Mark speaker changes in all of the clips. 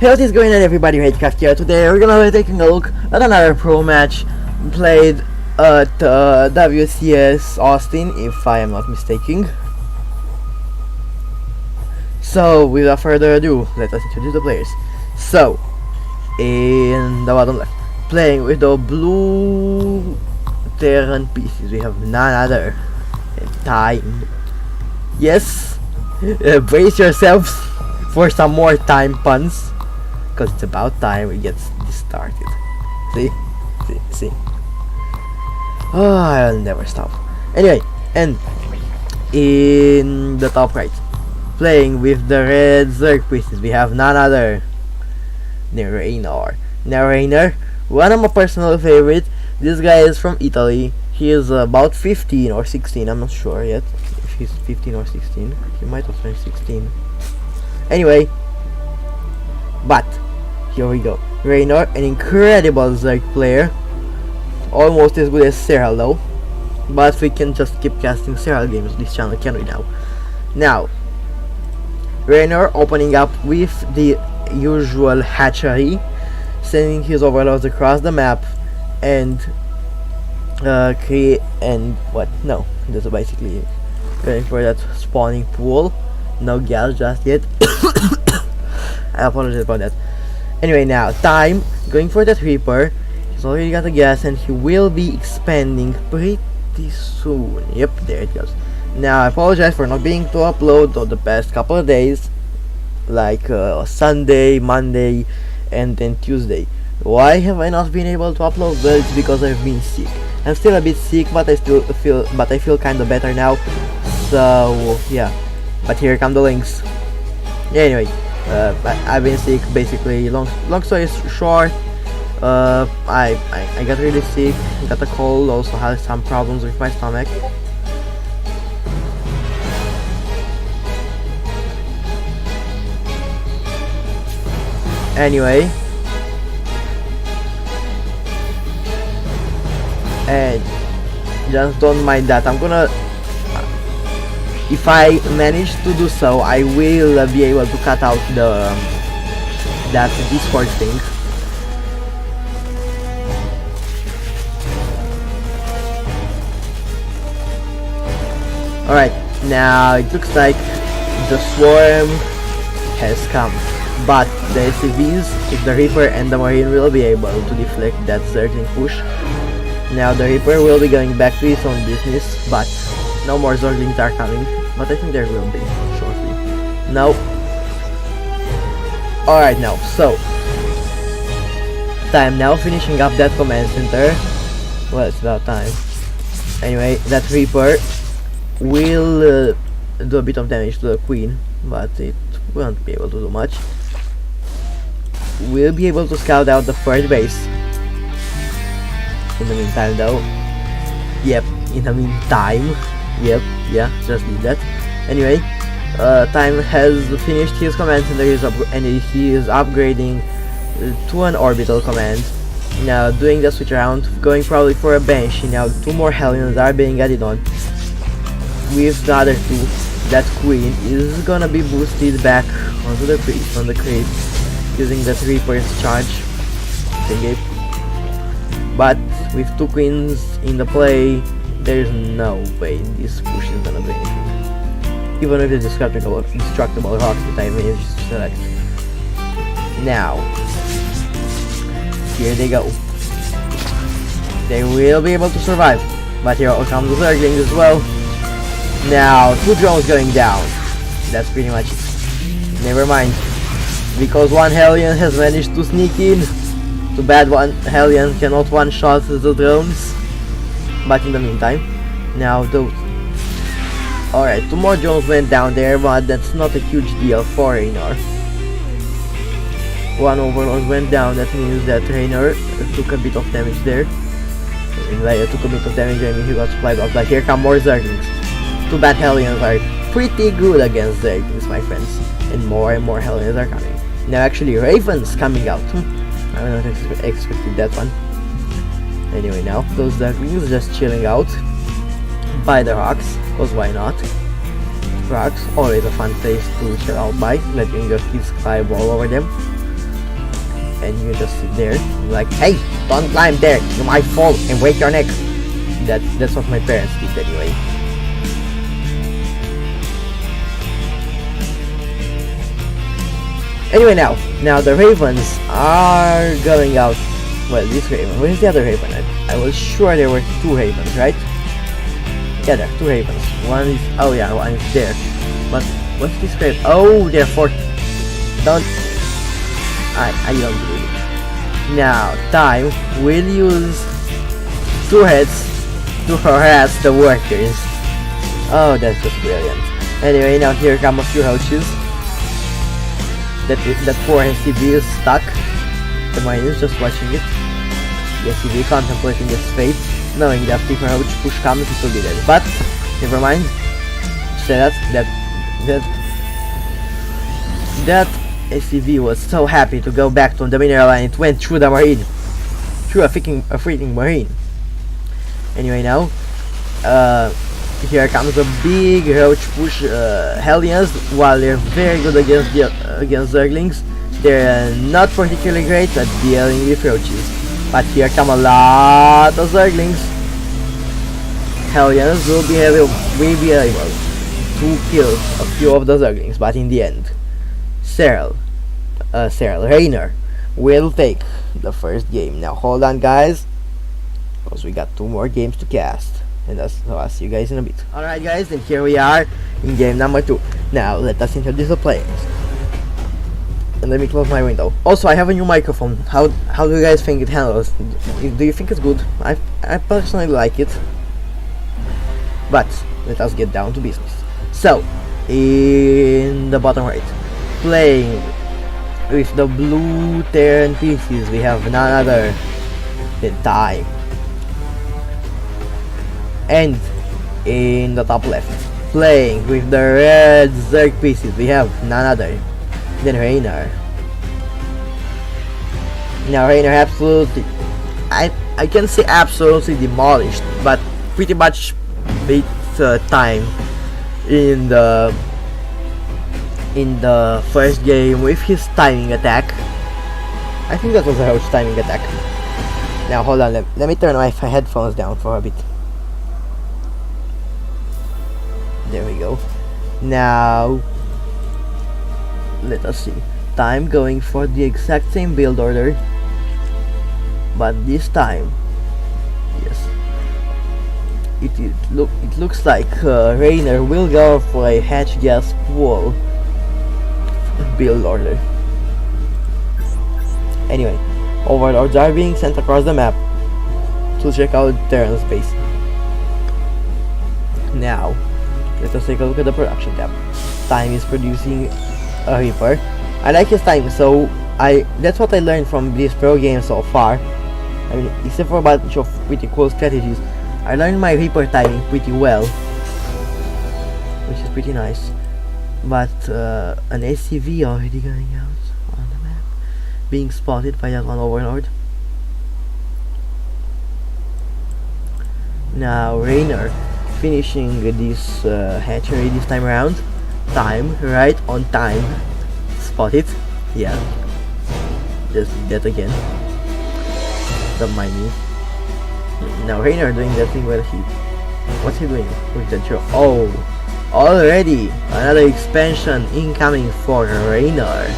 Speaker 1: Hey, what is going on, everybody? Hatecraft here. Today we're gonna be taking a look at another pro match played at WCS Austin, if I am not mistaken. So, without further ado, let us introduce the players. So, in the bottom left, playing with the blue Terran pieces, we have none other than Time. Yes, brace yourselves for some more time puns. Because it's about time we get this started. See? Oh, I'll never stop. Anyway, and in the top right, playing with the red Zerg pieces, we have none other than Reynor. Now Reynor, one of my personal favorite. This guy is from Italy. He is about 15 or 16. I'm not sure yet if he's 15 or 16. He might have turned 16. Anyway. But here we go. Reynor, an incredible Zerg player, almost as good as Serral though. But we can just keep casting Serral games on this channel, can we now? Now, Reynor opening up with the usual hatchery, sending his overlords across the map, and that's basically going for that spawning pool. No gas just yet. I apologize about that. Anyway, now Time going for that Reaper. He's already got a gas and he will be expanding pretty soon. Yep, there it goes. Now I apologize for not being to upload on the past couple of days, like Sunday, Monday, and then Tuesday. Why have I not been able to upload? Well, it's because I've been sick. I'm still a bit sick, but I feel kind of better now. So yeah, but here come the links. Anyway. I've been sick basically. Long story short, I got really sick, got a cold, also had some problems with my stomach. Anyway, and just don't mind that. I'm gonna, if I manage to do so, I will be able to cut out that Discord thing. Alright, now it looks like the swarm has come, but the SCVs, the Reaper and the Marine will be able to deflect that certain push. Now the Reaper will be going back to his own business, but no more Zerglings are coming. But I think there will be shortly. No. Alright now, so Time now finishing up that command center. Well, it's about time. Anyway, that Reaper will do a bit of damage to the Queen, but it won't be able to do much. We'll be able to scout out the first base. In the meantime though. Yep, in the meantime. Yep, yeah, just did that. Anyway, Time has finished his command center and he is upgrading to an orbital command. Now doing the switch around, going probably for a Banshee. Now 2 more Hellions are being added on. With the other 2, that Queen is gonna be boosted back onto the priest on the crate using that Reaper's charge thingy. But with 2 Queens in the play, there's no way this push is gonna do anything. Even with the destructible rocks that I managed to select. Now, here they go. They will be able to survive. But here comes the Zerglings as well. Now, 2 drones going down. That's pretty much it. Never mind. Because 1 Hellion has managed to sneak in. Too bad 1 Hellion cannot one-shot the drones. But in the meantime, now those. Alright, 2 more drones went down there, but that's not a huge deal for Reynor. 1 overlord went down, that means that Reynor took a bit of damage there. Took a bit of damage and he got supply blocked, but here come more Zerglings. 2 bad Hellions are pretty good against Zerglings, my friends. And more Hellions are coming. Now actually Ravens coming out. I would not expected that one. Anyway, now those Zerglings just chilling out by the rocks, cause why not? Rocks, always a fun place to chill out by, letting your kids climb all over them. and you just sit there like, hey, don't climb there, you might fall and break your neck. That's what my parents did anyway. Anyway, now the ravens are going out. Well, this raven, where's the other raven? I was sure there were 2 ravens, right? Yeah, there are 2 ravens. One is, oh yeah, one is there. But what's this raven? Oh, they're 4. Don't, I don't believe it. Now, time will use 2 heads to harass the workers. Oh, that's just brilliant. Anyway, now here come a few roaches. That poor SCV is stuck. The mine is just watching it. The SCV contemplating its fate, knowing that if a roach push comes, it will be dead. But never mind. So that SCV was so happy to go back to the mineral line. It went through the marine, through a freaking marine. Anyway, now here comes a big roach push. Hellions, while they're very good against zerglings, they're not particularly great at dealing with roaches. But here come a lot of zerglings. Hellions will be able to kill a few of the zerglings, but in the end, Reynor will take the first game. Now hold on, guys, because we got 2 more games to cast. And so I'll see you guys in a bit. Alright guys, and here we are in game number 2. Now let us introduce the players. And let me close my window. Also, I have a new microphone. How do you guys think it handles? Do you think it's good? I personally like it. But let us get down to business. So, in the bottom right, playing with the blue Terran pieces, we have none other than Time. And in the top left, playing with the red Zerg pieces, we have none other than Reynor. Now Reynor absolutely, I can say absolutely demolished, but pretty much beat Time in the first game with his timing attack. I think that was a roach timing attack. Now hold on, let me turn my headphones down for a bit. There we go. Now let us see. Time going for the exact same build order, but this time, yes, it looks like Reynor will go for a hatch gas pool build order. Anyway, overlords are being sent across the map to check out Terran space. Now let us take a look at the production tab. Time is producing a Reaper. I like his timing, so that's what I learned from this pro game so far. I mean, except for a bunch of pretty cool strategies, I learned my Reaper timing pretty well, which is pretty nice. But an SCV already going out on the map, being spotted by that one overlord. Now Reynor finishing this hatchery this time around. Time, right on time. Spot it. Yeah. Just did that again. The mining. Now Reynor doing that thing where what's he doing with the draw? Oh, already another expansion incoming for Reynor.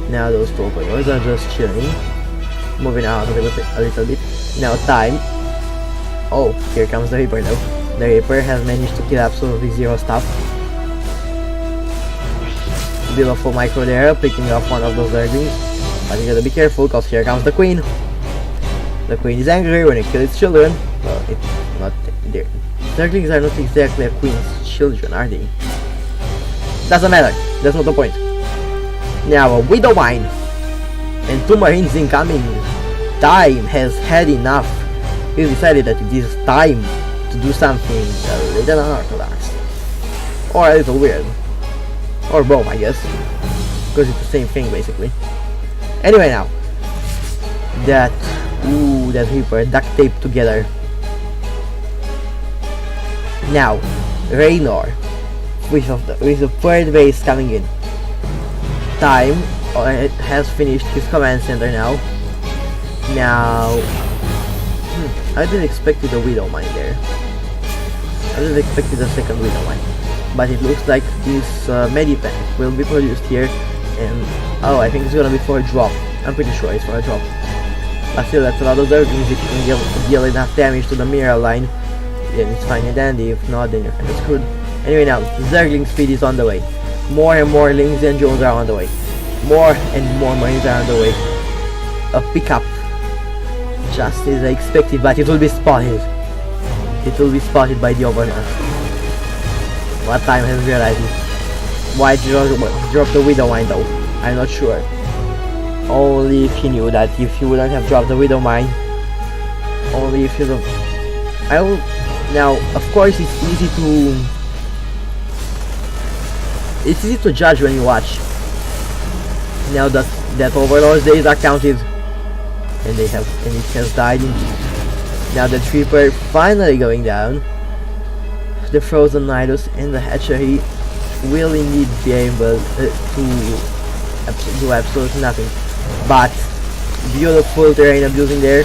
Speaker 1: Now those two players are just chilling, moving out a little bit. Now Time. Oh, here comes the Reaper though. The Reaper has managed to kill absolutely 0 stuff. Beautiful micro there, picking off one of those zerglings. But you gotta be careful, cause here comes the Queen. The Queen is angry when it kills its children. Well, it's not there. Zerglings are not exactly a Queen's children, are they? Doesn't matter, that's not the point. Now a Widow Mine and 2 Marines incoming. Time has had enough. He decided that it is time to do something a little unorthodox. Or a little weird. Or both, I guess. Because it's the same thing basically. Anyway, now that Reaper duct taped together. Now Reynor with the third base coming in. Time has finished his command center now. I didn't expect a widow mine there. I didn't expect a second widow mine. But it looks like this medipack will be produced here, and oh, I think it's gonna be for a drop. I'm pretty sure it's for a drop. But still, that's a lot of zerglings. If you can deal enough damage to the mirror line, then it's fine and dandy. If not, then you're kinda screwed. Anyway, now zergling speed is on the way. More and more Lings and Jones are on the way. More and more Marines are on the way. A pickup, just as I expected, but it will be spotted. It will be spotted by the Overlord. What time has realized it? Why drop the Widow Mine though? I'm not sure. Only if he knew that if he wouldn't have dropped the Widow Mine. Only if you have... I will... Now, of course it's easy to judge when you watch. Now that Overlord's days are counted, and it has died. Now the Reaper finally going down. The Frozen Nidus and the Hatchery will indeed be able to do absolutely nothing. But beautiful terrain abusing there,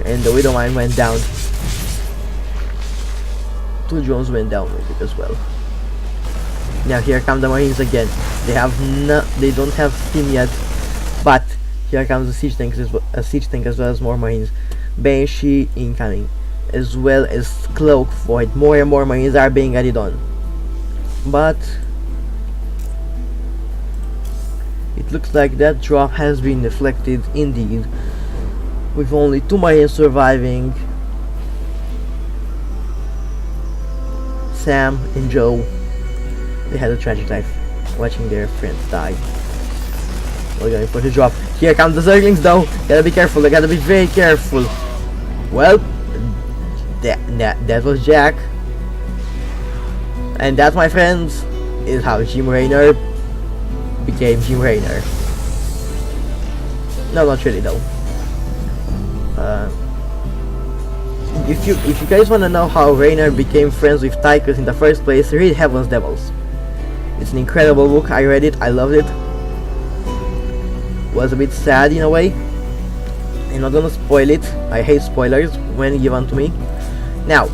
Speaker 1: and the Widow Mine went down. 2 drones went down with it as well. Now here come the Marines again. They don't have steam yet, but here comes the siege tank as well as more Marines. Banshee incoming, as well as Cloak Void. More and more Marines are being added on, but it looks like that drop has been deflected indeed, with only 2 Marines surviving. Sam and Joe, they had a tragic life watching their friends die. We're going for the drop. Here come the Zerglings though. Gotta be careful, they gotta be very careful. Well, that was Jack. And that, my friends, is how Jim Reynor became Jim Reynor. No, not really though. If you guys wanna know how Reynor became friends with Tychus in the first place, read Heaven's Devils. It's an incredible book. I read it, I loved it. Was a bit sad in a way. I'm not gonna spoil it. I hate spoilers when given to me. Now,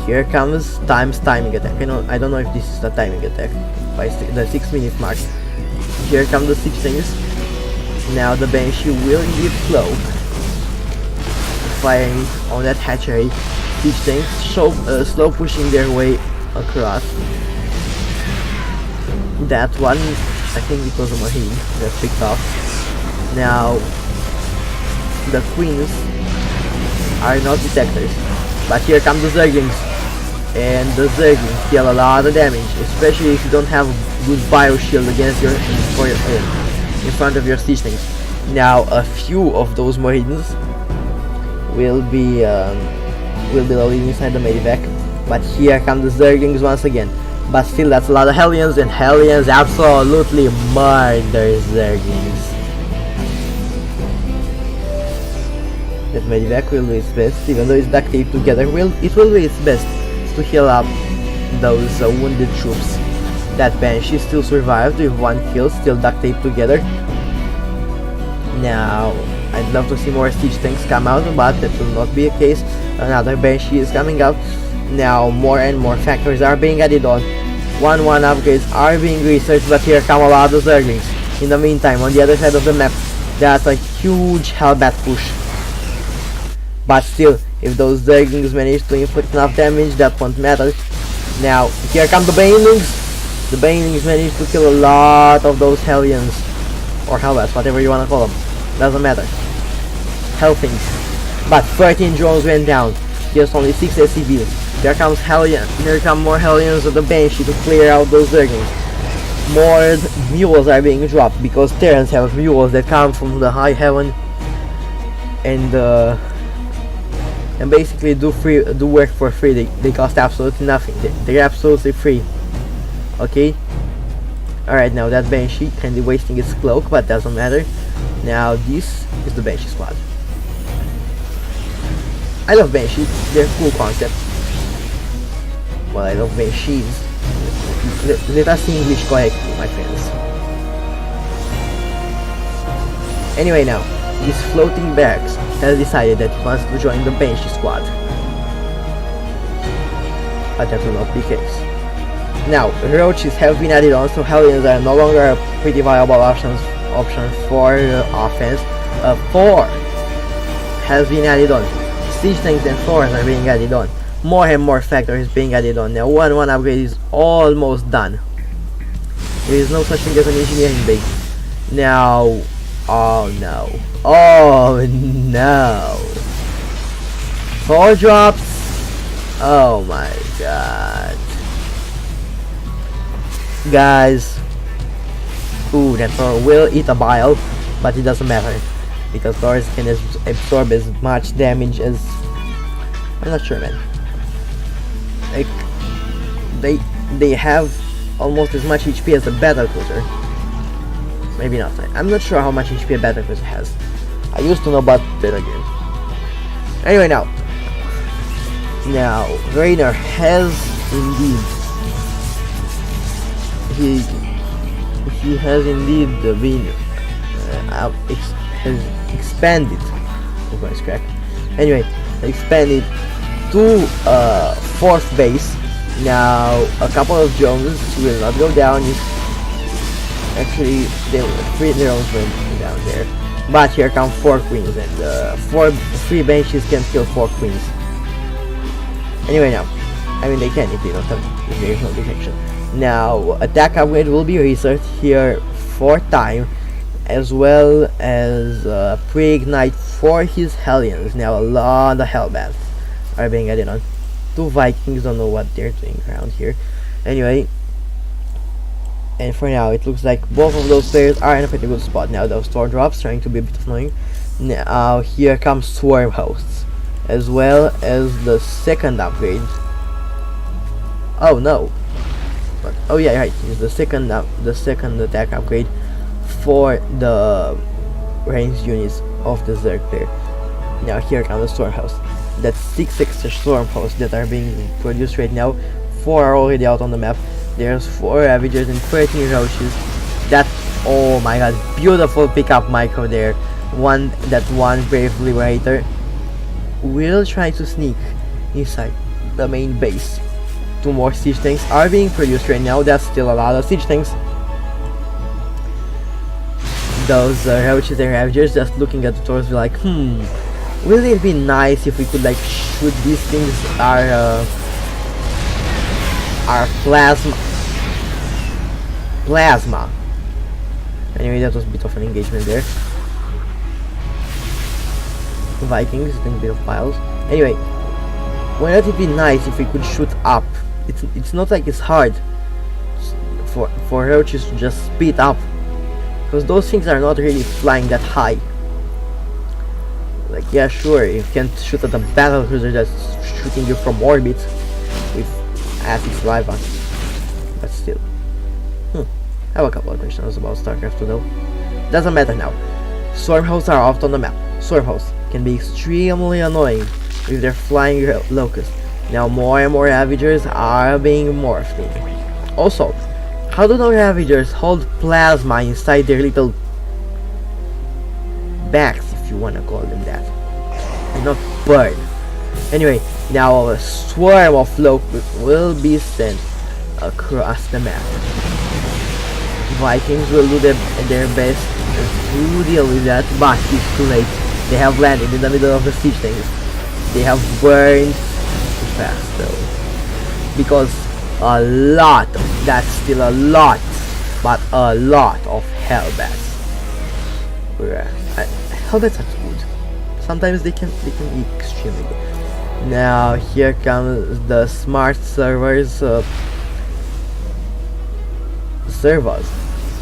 Speaker 1: here comes Time's timing attack. I don't know if this is the timing attack by the 6-minute mark. Here come the 6 things. Now the Banshee will indeed cloak, firing on that hatchery. Siege tanks slow pushing their way across. That one, I think it was a Marine that picked off. Now the Queens are not detectors, but here come the Zerglings, and the Zerglings deal a lot of damage, especially if you don't have a good bio shield against in front of your siege tanks. Now a few of those Marines will be loading inside the medivac, but here come the Zerglings once again. But still, that's a lot of Hellions, and Hellions absolutely murder Zerglings. That medivac will do its best, even though it's duct taped together. It will do its best to heal up those wounded troops. That Banshee still survived with 1 kill, still duct taped together. Now, I'd love to see more siege tanks come out, but that will not be the case. Another Banshee is coming out. Now more and more factories are being added on. 1-1 upgrades are being researched, but here come a lot of Zerglings. In the meantime, on the other side of the map, that's a huge Hellbat push. But still, if those Zerglings manage to inflict enough damage, that won't matter. Now, here come the Banelings. The Banelings managed to kill a lot of those Hellions. Or Hellbats, whatever you wanna call them. Doesn't matter. Hellthings. But 13 drones went down. Just only 6 SCVs. Here comes Hellion. Here come more Hellions of the Banshee to clear out those Zerglings. More mules are being dropped because Terrans have mules that come from the high heaven and basically do work for free. They cost absolutely nothing. They're absolutely free. Okay. Alright, now that Banshee kinda wasting its cloak, but doesn't matter. Now this is the Banshee squad. I love Banshee. They're a cool concept. Well, I love banshees. Let us see English correctly, my friends. Anyway, now this floating barracks has decided that he wants to join the Banshee squad. But that will not be the case. Now, roaches have been added on, so Hellions are no longer a pretty viable option for offense. 4 has been added on. Siege tanks and Thors are being added on. More and more factories being added on. Now 1-1 upgrade is almost done. There is no such thing as an engineering base. Now, oh no. Oh no. 4 drops. Oh my god. Guys. Ooh, that Thor will eat a bile, but it doesn't matter. Because Thors can absorb as much damage as... I'm not sure, man. Like, they have almost as much HP as a battlecruiser. Maybe not. I'm not sure how much HP a battlecruiser has. I used to know about that again. Anyway, now Reynor has indeed he has indeed been has expanded. Oh, voice crack. Anyway, expanded to 4th base. Now a couple of drones will not go down. Actually, they will 3 drones went down there. But here come 4 queens, and 3 banshees can kill 4 queens. Anyway, now, I mean they can if they don't have, if there is no detection. Now attack upgrade will be researched here 4 times, as well as pre-ignite for his Hellions. Now a lot of Hellbats are being added on. 2 Vikings, don't know what they're doing around here. Anyway, and for now it looks like both of those players are in a pretty good spot. Now those Storm drops trying to be a bit annoying. Now here comes Swarm hosts, as well as the 2nd upgrade. Oh no, but oh yeah, right, it's the second attack upgrade for the ranged units of the Zerg player. Now here comes the Storm host. That's 6 extra Storm hosts that are being produced right now. 4 are already out on the map. There's 4 Ravagers and 13 Roaches. That, oh my god, beautiful pickup micro there. One Brave Liberator will try to sneak inside the main base. 2 more siege tanks are being produced right now. That's still a lot of siege tanks. Those Roaches and Ravagers just looking at the Thors be like, will it be nice if we could like shoot these things our plasma. Anyway, that was a bit of an engagement there. Vikings doing a bit of piles. Anyway, wouldn't it be nice if we could shoot up? It's not like it's hard for roaches to just speed up, because those things are not really flying that high. Like, yeah, sure, you can't shoot at a battlecruiser that's shooting you from orbit with acid saliva, but still. I have a couple of questions about StarCraft 2 though. Doesn't matter now. Swarm hosts are often on the map. Swarm hosts can be extremely annoying with their flying locusts. Now more and more Ravagers are being morphed in. Also, how do the Ravagers hold plasma inside their little bags, if you wanna call them that, and not burn? Anyway, now a swarm of locusts will be sent across the map. Vikings will do their best to deal with that, but it's too late. They have landed in the middle of the siege tanks. They have burned too fast though, because that's still a lot, but a lot of Hellbats. Hellbats are good. Sometimes they can be extremely good. Now here comes the smart servers,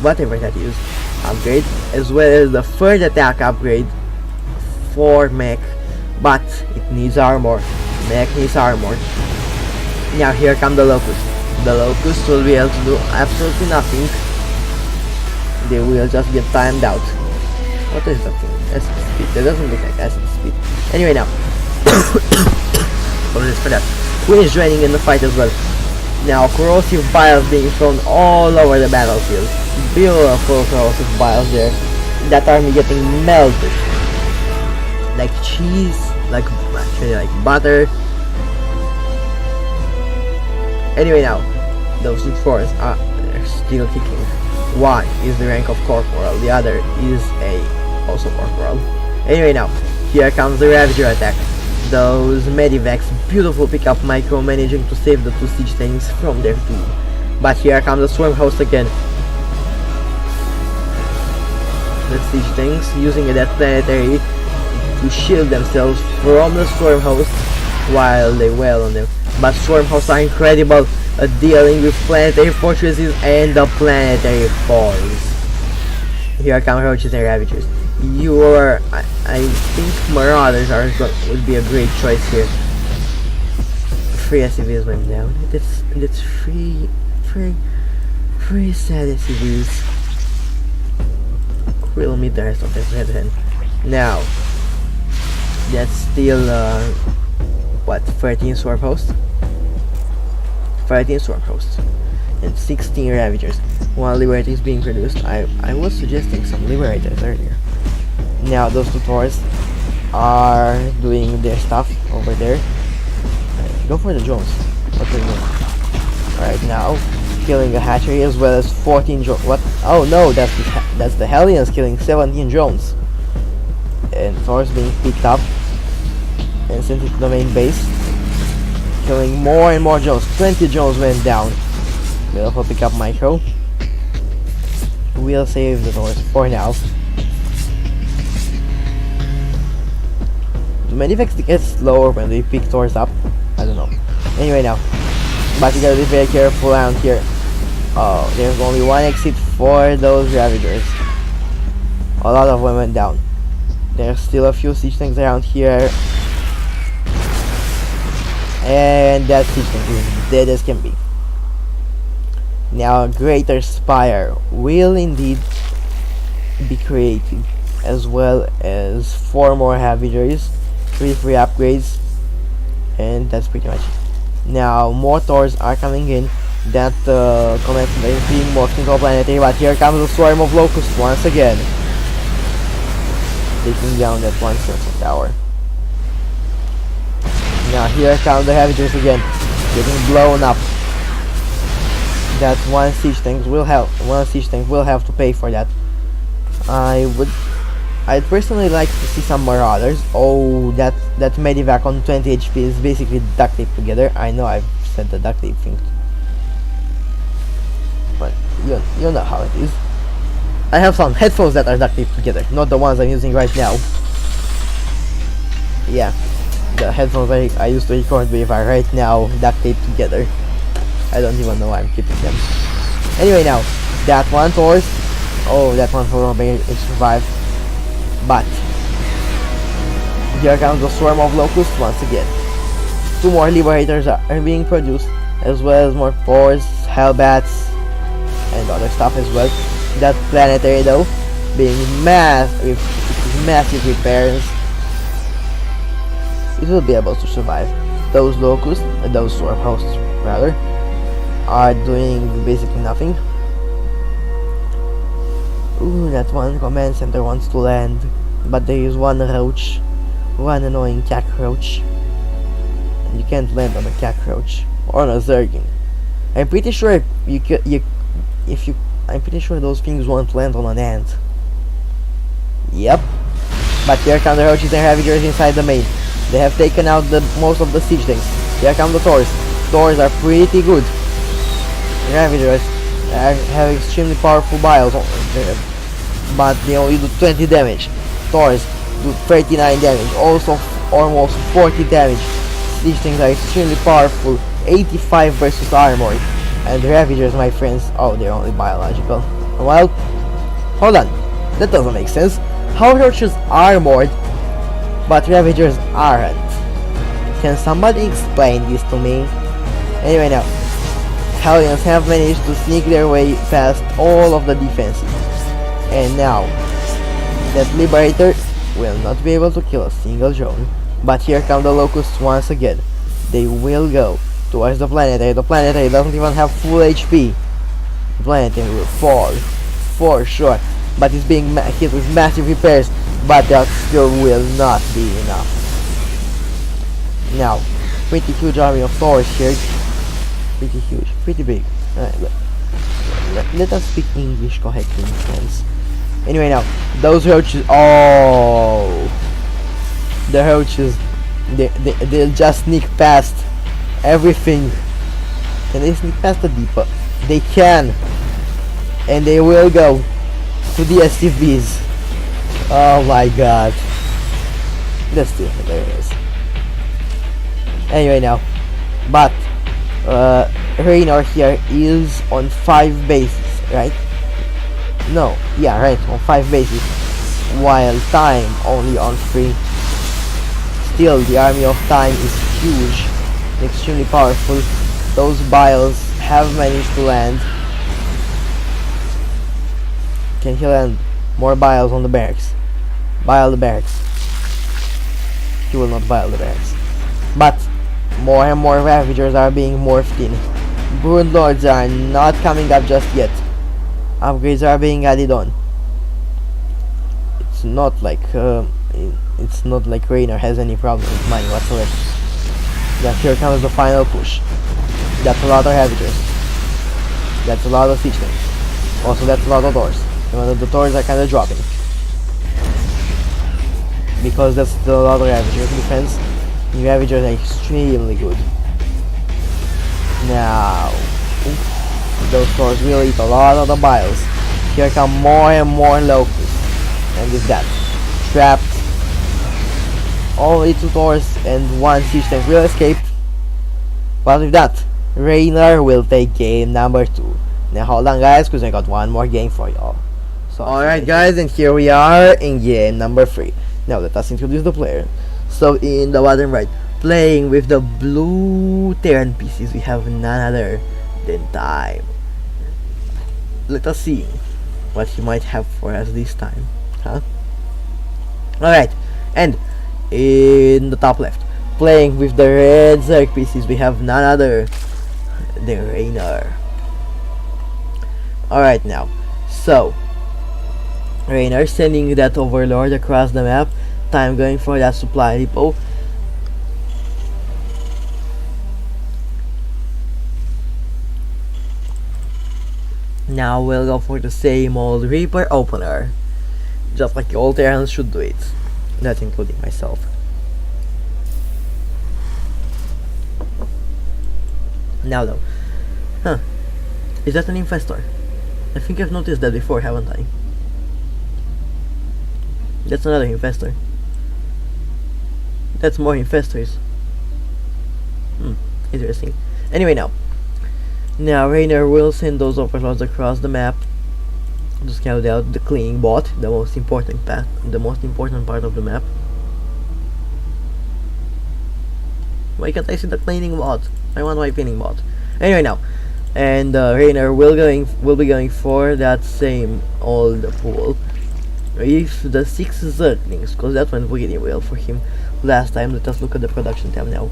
Speaker 1: whatever that is, upgrade, as well as the third attack upgrade for mech, but it needs armor. Mech needs armor. Now here come the locusts. The locusts will be able to do absolutely nothing. They will just get timed out. What is that thing? Acid speed. That doesn't look like acid speed. Anyway, now apologies for that. Queen is joining in the fight as well. Now corrosive biles being thrown all over the battlefield. Beautiful corrosive biles there. That army getting melted. Like cheese, actually like butter. Anyway now, those two forts are still kicking. One is the rank of corporal, the other is also corporal. Anyway now, here comes the Ravager attack. Those medivacs, beautiful pickup micromanaging to save the two siege tanks from their doom. But here comes the swarm host again. The siege tanks using that planetary to shield themselves from the swarm host while they wail on them. But swarm hosts are incredible at dealing with planetary fortresses and the planetary foils. Here come roaches and ravagers. I think marauders would be a great choice here. 3 SCVs went down. That's three sad SCVs. We'll meet the rest of this head. Now that's still what, 13 swarm hosts? 13 swarm hosts and 16 ravagers. While liberator is being produced, I was suggesting some liberators earlier. Now those two Taurs are doing their stuff over there. Go for the drones. What are you doing? Alright, now killing a hatchery as well as 14 drones. What? Oh no, that's the Hellions killing 17 drones. And Taurs being picked up and sent to the main base, killing more and more drones. 20 drones went down. Beautiful pickup micro. We'll save the Taurs for now. Do medivacs get slower when they pick Taurs up? I don't know. Anyway now, but you gotta be very careful around here. Oh, there's only one exit for those Ravagers. A lot of them went down. There's still a few siege tanks around here. And that siege tank is dead as can be. Now a greater spire will indeed be created, as well as 4 more Ravagers, 3 free upgrades, and that's pretty much it. Now more Taurs are coming in. That command center is being morphed into a planetary, but here comes a swarm of locusts once again, taking down that one central tower. Now here come the Ravagers again, getting blown up. That one siege tank will have to pay for that. I'd personally like to see some marauders. Oh, that medivac on 20 HP is basically duct taped together. I know I've said the duct tape thing, but you know how it is. I have some headphones that are duct taped together, not the ones I'm using right now. Yeah, the headphones I used to record with are right now duct taped together. I don't even know why I'm keeping them. Anyway now, that one Taurus. Oh, that one for it survived. But here comes the swarm of locusts once again. 2 more liberators are being produced, as well as more Taurs, Hellbats, and other stuff as well. That planetary though, being massive repairs, it will be able to survive. Those locusts, those swarm hosts rather, are doing basically nothing. Ooh, that one command center wants to land, but there is one roach, one annoying cockroach, and you can't land on a cockroach or on a zerging. I'm pretty sure I'm pretty sure those things won't land on an ant. Yep. But here come the roaches and Ravagers inside the main. They have taken out most of the siege tanks. Here come the Taurs. Taurs are pretty good. Ravagers have extremely powerful biles, but they only do 20 damage. Taurs do 39 damage, also almost 40 damage. Siege tanks are extremely powerful, 85 versus armor. And Ravagers, my friends, oh, they're only biological. Well, hold on, that doesn't make sense. How roaches are armored, but Ravagers aren't? Can somebody explain this to me? Anyway now, Hellions have managed to sneak their way past all of the defenses. And now, that Liberator will not be able to kill a single drone. But here come the Locusts once again. they will go towards the planetary. The planetary doesn't even have full HP. The planetary will fall for sure, but it's being hit with massive repairs, but that still will not be enough. Now, pretty huge army of Thors here. Pretty huge, pretty big. Let us speak English correctly, friends. Anyway, now, those roaches, oh, the roaches, they'll just sneak past everything. Can they sneak past the depot? They can, and they will go to the SCVs. Oh my god, that's still hilarious. Anyway, now, but Reynor here is on 5 bases, right? No, yeah, right, on 5 bases, while Time only on 3. Still, the army of Time is huge, extremely powerful. Those biles have managed to land. Can he land more biles on the barracks? Bile the barracks. He will not bile the barracks. But more and more Ravagers are being morphed in. Brood Lords are not coming up just yet. Upgrades are being added on. It's not like Reynor has any problem with money whatsoever. Yeah, here comes the final push. That's a lot of Ravagers. That's a lot of siege tanks. Also, that's a lot of doors. The doors are kind of dropping because that's still a lot of Ravagers defense. The Ravagers are extremely good. Now, those doors will eat a lot of the biles. Here come more and more locusts, and with that, trapped. Only 2 doors and 1 siege tank will escape. But with that, Reynor will take game number 2. Now hold on, guys, because I got one more game for y'all. So alright, guys, and here we are in game number 3. Now let us introduce the player. So in the bottom right, playing with the blue Terran pieces, we have none other than Time. Let us see what he might have for us this time, huh? Alright, and in the top left, playing with the red Zerg pieces, we have none other than Reynor. Alright, now, so Reynor sending that overlord across the map. Time going for that supply depot. Now we'll go for the same old Reaper opener, just like the old Terrans should do it, not including myself. Now though, is that an infestor? I think I've noticed that before, haven't I? That's another infestor. That's more infestors. Interesting. Anyway, now Reynor will send those overlords across the map to scout out the cleaning bot, the most important part of the map. Why can't I see the cleaning bot? I want my cleaning bot. Anyway, now, and Reynor will be going for that same old pool with the 6 Zerglings, because that went really well for him last time. Let us look at the production tab now.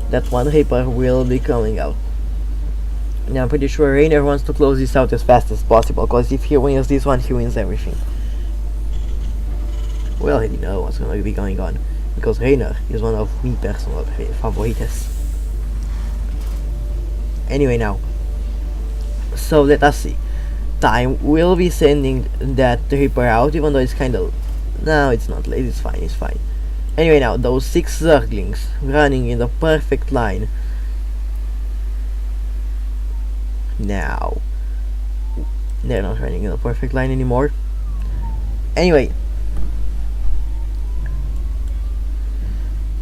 Speaker 1: That one Reaper will be coming out. Now I'm pretty sure Reynor wants to close this out as fast as possible, because if he wins this one, he wins everything. Well, he knows what's going to be going on, because Reynor is one of my personal favorites. Anyway, now, so let us see. Time will be sending that Reaper out, even though it's kind of... No, it's not late, it's fine, it's fine. Anyway, now, those 6 Zerglings running in the perfect line. Now, they're not running in the perfect line anymore. Anyway,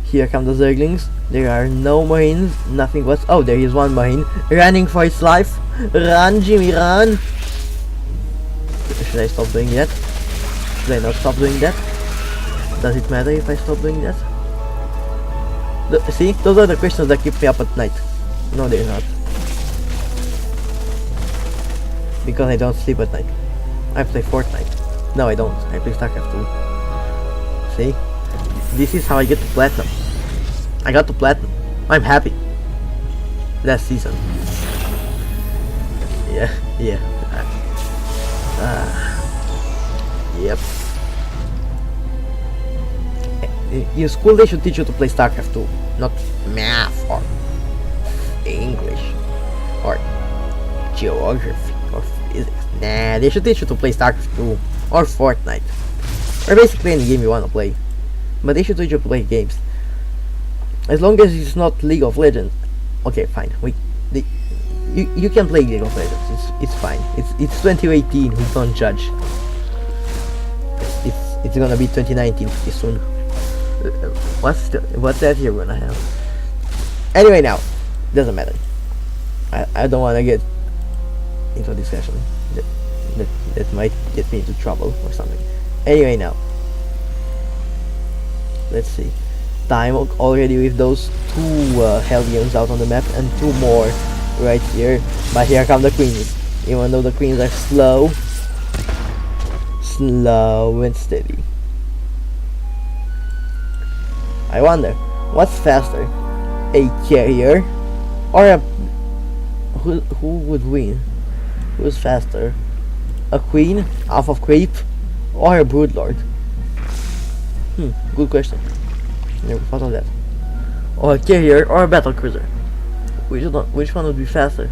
Speaker 1: here come the Zerglings. There are no Marines, nothing but... Oh, there is one Marine running for its life. Run, Jimmy, run! Should I stop doing that? Should I not stop doing that? Does it matter if I stop doing that? See, those are the questions that keep me up at night. No, they're not. Because I don't sleep at night. I play Fortnite. No, I don't. I play StarCraft 2. See? This is how I get to Platinum. I got to Platinum. I'm happy. last season. Yeah, yeah. Yep. In school they should teach you to play StarCraft 2, not math or English or geography or physics. Nah, they should teach you to play StarCraft 2 or Fortnite or basically any game you wanna play. But they should teach you to play games. As long as it's not League of Legends. Okay, fine. You can play League of Legends. It's fine. It's 2018. We don't judge. It's gonna be 2019 pretty soon. What's that here gonna have? Anyway, now doesn't matter. I don't wanna get into a discussion that might get me into trouble or something. Anyway, now let's see. Time already with those two Hellions out on the map and two more right here. But here come the queens. Even though the queens are slow and steady. I wonder what's faster, a carrier or a who would win? Who's faster, a queen off of creep or a broodlord? Good question. Never thought of that. Or a carrier or a battle cruiser. Which one would be faster?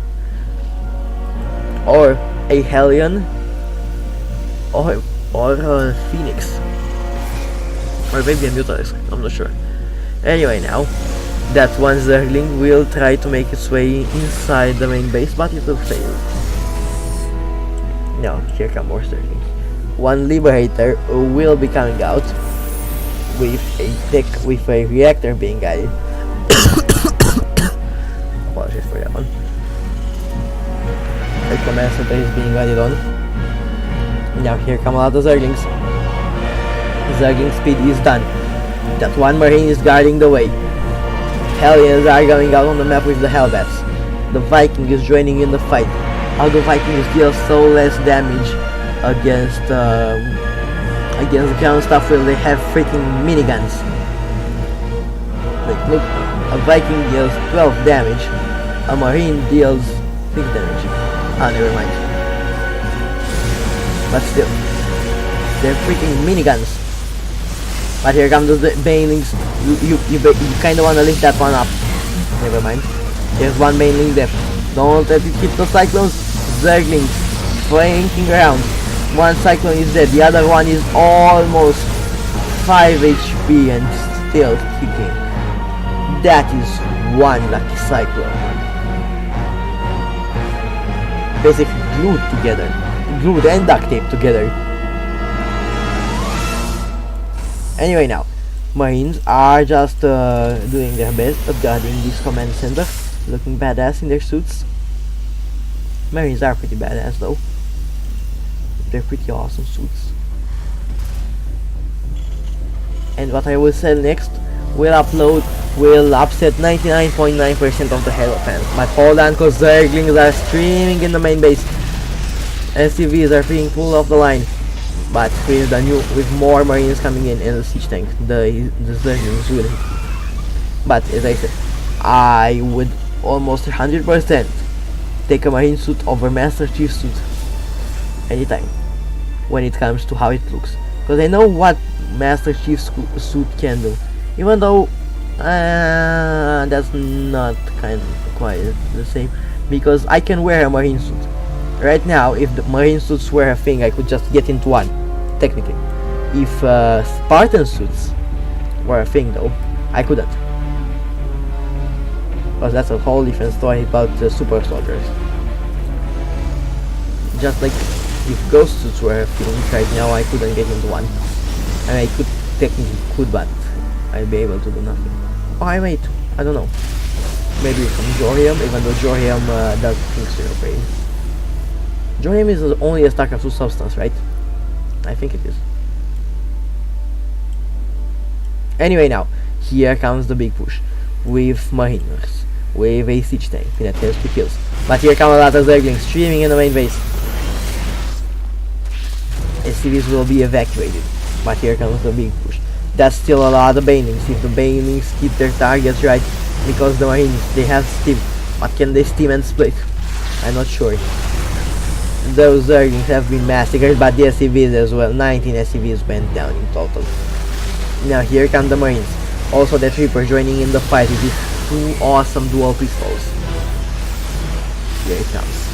Speaker 1: Or a Hellion or a Phoenix, or maybe a Mutalisk, I'm not sure. Anyway, now that one Zergling will try to make its way inside the main base, but it will fail. Now here come more Zerglings. One Liberator will be coming out with a reactor being guided. Apologies for that one. The command center is being guided on. Now here come a lot of Zerglings. Zergling speed is done. That one Marine is guarding the way. Hellions are going out on the map with the Hellbats. The Viking is joining in the fight. How the Vikings deal so less damage against ground stuff where they have freaking miniguns. Like, look, a Viking deals 12 damage, a Marine deals 6 damage. Ah, never mind. But still, they're freaking miniguns. But here comes the banelings. You kinda wanna lift that one up. Never mind. There's one baneling left. Don't let it hit the cyclones. Zerglings flanking around. One cyclone is dead. The other one is almost 5 HP and still kicking. That is one lucky cyclone. Basically glued together. Glued and duct taped together. Anyway, now Marines are just doing their best at guarding this command center, looking badass in their suits. Marines are pretty badass though. They're pretty awesome suits. And what I will sell next will upset 99.9% of the Halo fans. But hold on, cause Zerglings are streaming in the main base. SCVs are being pulled off the line. But with more Marines coming in and the siege tank, the Zerglings will hit. But as I said, I would almost 100% take a Marine suit over Master Chief suit anytime when it comes to how it looks, because I know what Master Chief suit can do, even though that's not quite the same, because I can wear a Marine suit. Right now, if the Marine suits were a thing, I could just get into one, technically. If Spartan suits were a thing though, I couldn't. Because that's a whole different story about super soldiers. Just like if ghost suits were a thing right now, I couldn't get into one. And I technically could, but I'd be able to do nothing. Or I might, I don't know. Maybe from Jorium, even though Jorium does things to your brain. Jorium is only a StarCraft 2 substance, right? I think it is. Anyway, now here comes the big push with Marines, with a siege tank that has 2 kills. But here come a lot of Zerglings streaming in the main base. SCVs will be evacuated. But here comes the big push. That's still a lot of banelings. If the banelings keep their targets right, because the Marines, they have But can they steam and split? I'm not sure. Those Zerglings have been massacred, but the SCVs as well. 19 SCVs went down in total. Now here come the Marines. Also the Reaper joining in the fight with these two awesome dual pistols. Here it comes.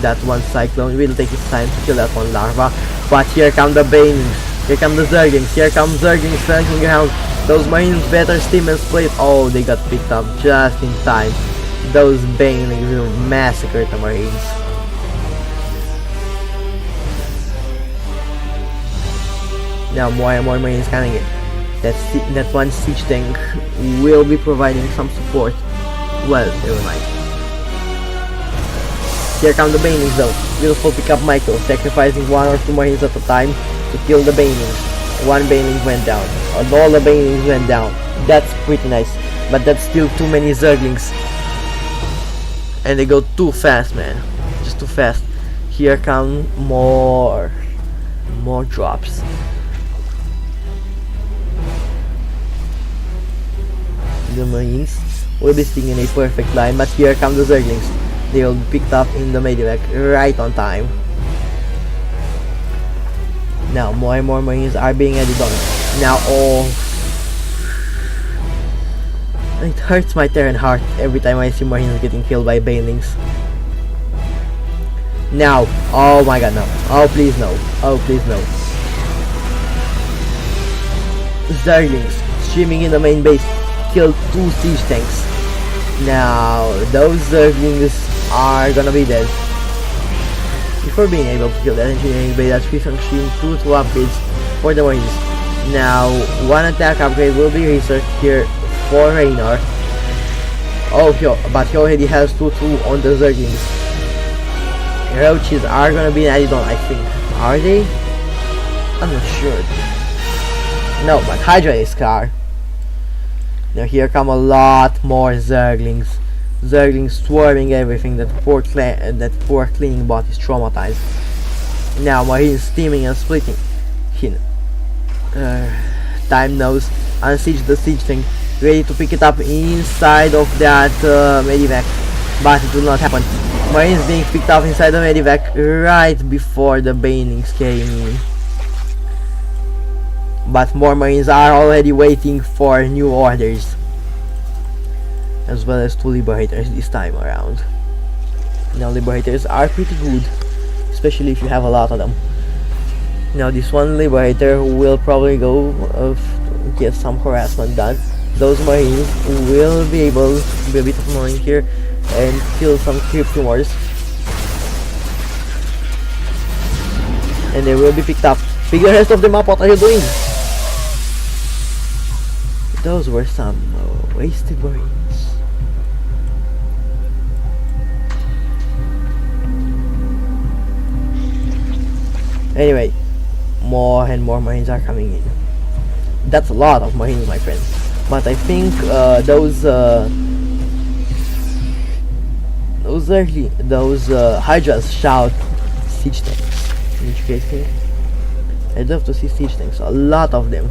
Speaker 1: That one Cyclone will take its time to kill that one Larva. But here come the Banelings. Here come the Zerglings. Here come Zerglings flanking around. Those Marines better steam and split. Oh, they got picked up just in time. Those Banelings will massacre the Marines. Now more and more Marines coming in. That one siege tank will be providing some support. Well, never mind. Here come the Banelings though. Beautiful pick up Michael, sacrificing one or two Marines at a time to kill the Banelings. One Baneling went down. All the Banelings went down. That's pretty nice. But that's still too many Zerglings. And they go too fast, man. Just too fast. Here come more drops. The Marines will be sitting in a perfect line, but here come the Zerglings. They will be picked up in the medevac right on time. Now more and more Marines are being added on. Now it hurts my Terran heart every time I see Marines getting killed by Banelings. Now, oh my god, no. Oh please no. Oh please no. Zerglings streaming in the main base killed 2 siege tanks. Now those Zerglings are gonna be dead. Before being able to kill that engineering bay, that's refunctioning 2 upgrades for the Marines. Now one attack upgrade will be researched here for Reynor. But he already has 2 on the Zerglings. Roaches are gonna be added on, I think. Are they? I'm not sure. No, but Hydra is Scar. Now here come a lot more Zerglings. Zerglings swarming everything. That poor cleaning bot is traumatized. Now Marines steaming and splitting. Time knows. Unsiege the siege tank. Ready to pick it up inside of that medevac. But it will not happen. Marines being picked up inside the medevac right before the Banelings came in. But more Marines are already waiting for new orders, as well as 2 Liberators this time around. Now Liberators are pretty good, especially if you have a lot of them. Now this one Liberator will probably go get some harassment done. Those Marines will be able to be a bit of annoying here and kill some creep tumors, and they will be picked up. Pick the rest of them up. What are you doing? Those were some wasted Marines. Anyway, more and more Marines are coming in. That's a lot of Marines, my friend. But I think those Hydras shout siege tanks. In which case, I'd love to see siege tanks. A lot of them.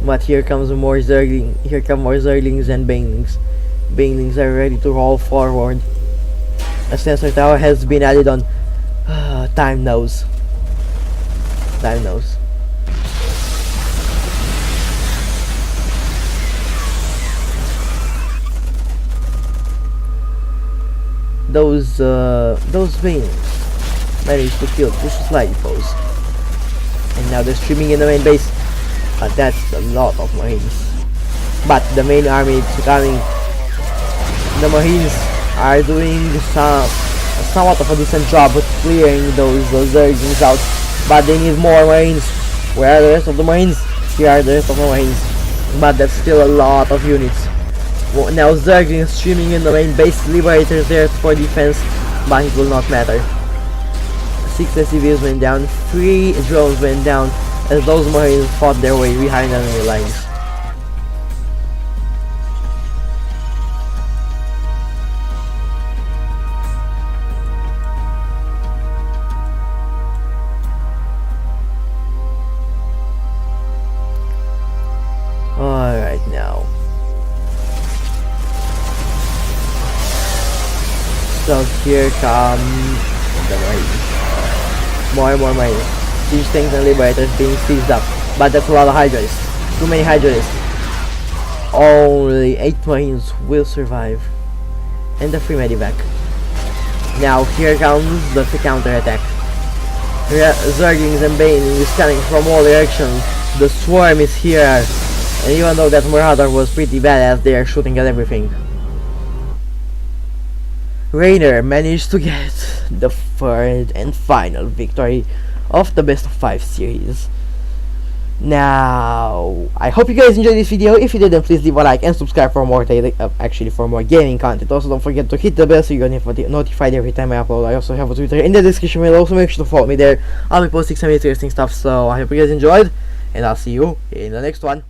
Speaker 1: But here comes more Zerglings. Here come more Zerglings and Banelings. Banelings are ready to roll forward. A sensor tower has been added on. Time knows. Time knows. Those Banelings managed to kill 2 slidey foes. And now they're streaming in the main base. But that's a lot of Marines. But the main army is coming. The Marines are doing somewhat of a decent job with clearing those Zerglings out. But they need more Marines. Where are the rest of the Marines? Here are the rest of the Marines. But that's still a lot of units. Now Zerglings streaming in the main base. Liberators there for defense. But it will not matter. 6 SCVs went down. 3 drones went down, as those Marines fought their way behind enemy lines. Alright now. So here come the marines. More marines. Siege tanks and liberators being seized up. But that's a lot of hydralists. Too many hydralists. Only 8 marines will survive. And the free medivac. Now here comes the counter-attack. Zerglings and banelings coming from all directions. The swarm is here. And even though that Marauder was pretty badass, they are shooting at everything. Reynor managed to get the third and final victory of the best of 5 series. Now, I hope you guys enjoyed this video. If you did, then please leave a like and subscribe for more for more gaming content. Also, don't forget to hit the bell so you get notified every time I upload. I also have a Twitter in the description below, so make sure to follow me there. I'll be posting some interesting stuff. So I hope you guys enjoyed, and I'll see you in the next one.